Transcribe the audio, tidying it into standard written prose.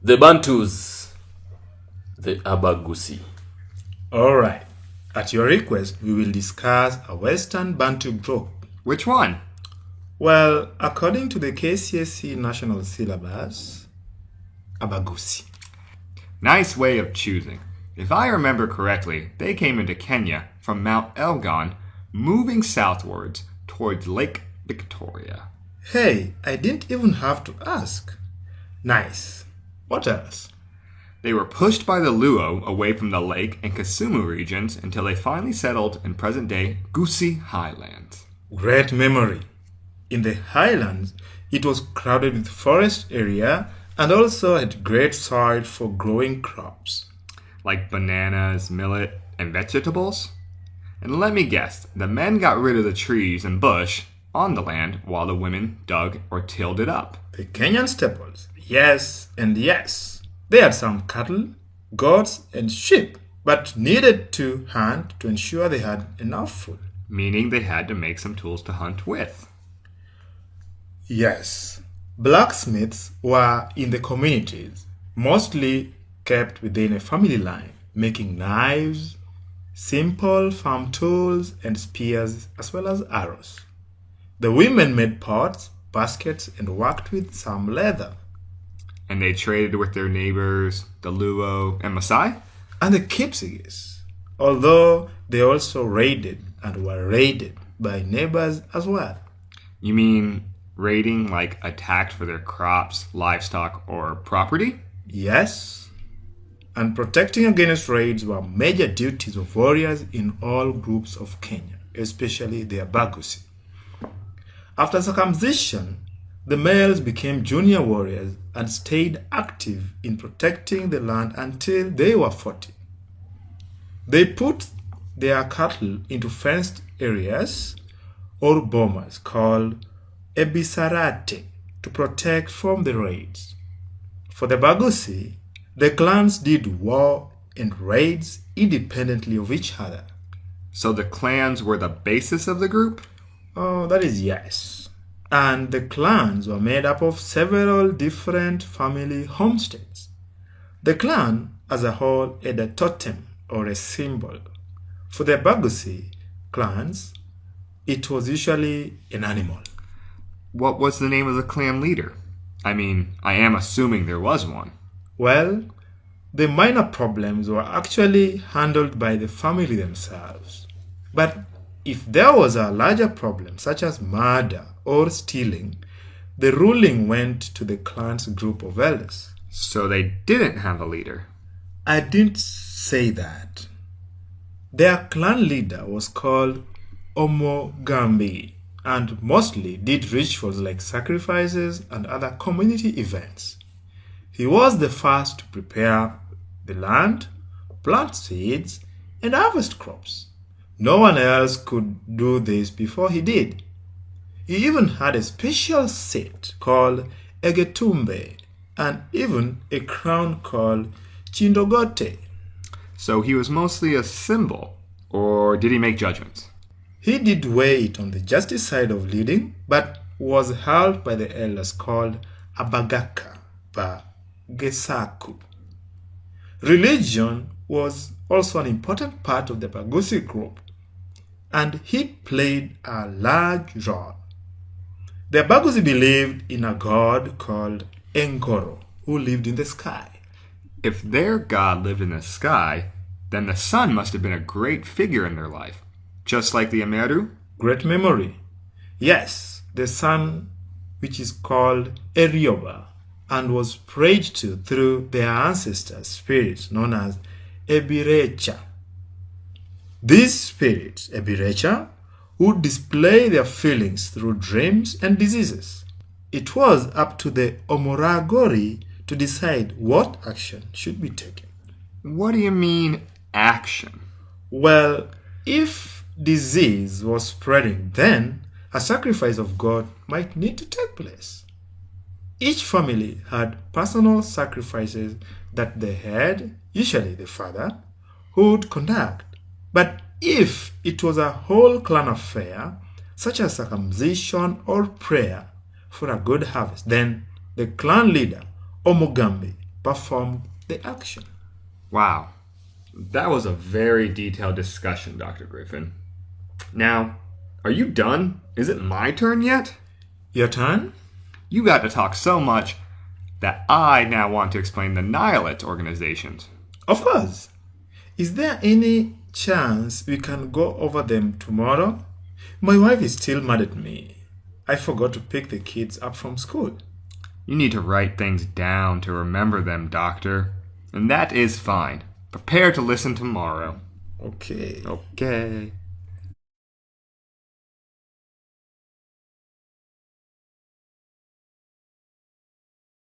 The Bantus, the Abagusii. Alright, at your request, we will discuss a Western Bantu group. Which one? Well, according to the KCSE national syllabus, Abagusii. Nice way of choosing. If I remember correctly, they came into Kenya from Mount Elgon, moving southwards towards Lake Victoria. Hey, I didn't even have to ask. Nice. What else? They were pushed by the Luo away from the lake and Kisumu regions until they finally settled in present-day Gusii Highlands. Great memory. In the highlands, it was crowded with forest area and also had great soil for growing crops. Like bananas, millet, and vegetables? And let me guess, the men got rid of the trees and bush on the land while the women dug or tilled it up. The Kenyan staples, yes and yes. They had some cattle, goats, and sheep, but needed to hunt to ensure they had enough food. Meaning they had to make some tools to hunt with. Yes, blacksmiths were in the communities, mostly kept within a family line, making knives, simple farm tools, and spears, as well as arrows. The women made pots, baskets, and worked with some leather. And they traded with their neighbors, the Luo and Maasai? And the Kipsigis, although they also raided and were raided by neighbors as well. You mean raiding like attacked for their crops, livestock, or property? Yes, and protecting against raids were major duties of warriors in all groups of Kenya, especially the Abagusii. After circumcision, the males became junior warriors and stayed active in protecting the land until they were 40. They put their cattle into fenced areas or bomas called ebisarate to protect from the raids. For the Abagusii, the clans did war and raids independently of each other. So the clans were the basis of the group? Oh, that is yes. And the clans were made up of several different family homesteads. The clan as a whole had a totem or a symbol. For the Abagusii clans, it was usually an animal. What was the name of the clan leader? I mean, I am assuming there was one. Well, the minor problems were actually handled by the family themselves. But if there was a larger problem, such as murder or stealing, the ruling went to the clan's group of elders. So they didn't have a leader. I didn't say that. Their clan leader was called Omogambi and mostly did rituals like sacrifices and other community events. He was the first to prepare the land, plant seeds, and harvest crops. No one else could do this before he did. He even had a special seat called Egetumbe and even a crown called Chindogote. So he was mostly a symbol, or did he make judgments? He did weigh it on the justice side of leading, but was held by the elders called Abagaka by Gesaku. Religion was also an important part of the Abagusii group, and he played a large role. The Abagusii believed in a god called Enkoro, who lived in the sky. If their god lived in the sky, then the sun must have been a great figure in their life. Just like the Ameru? Great memory. Yes, the sun, which is called Erioba, and was prayed to through their ancestors' spirits known as Ebirecha. These spirits, Ebirecha, would display their feelings through dreams and diseases. It was up to the Omoragori to decide what action should be taken. What do you mean, action? Well, if disease was spreading, then a sacrifice of God might need to take place. Each family had personal sacrifices that the head, usually the father, would conduct. But if it was a whole clan affair, such as circumcision or prayer for a good harvest, then the clan leader, Omogambi, performed the action. Wow. That was a very detailed discussion, Dr. Griffin. Now, are you done? Is it my turn yet? Your turn? You got to talk so much that I now want to explain the nihilist organizations. Of course. Is there any chance we can go over them tomorrow? My wife is still mad at me. I forgot to pick the kids up from school. You need to write things down to remember them, Doctor. And that is fine. Prepare to listen tomorrow. Okay. Okay.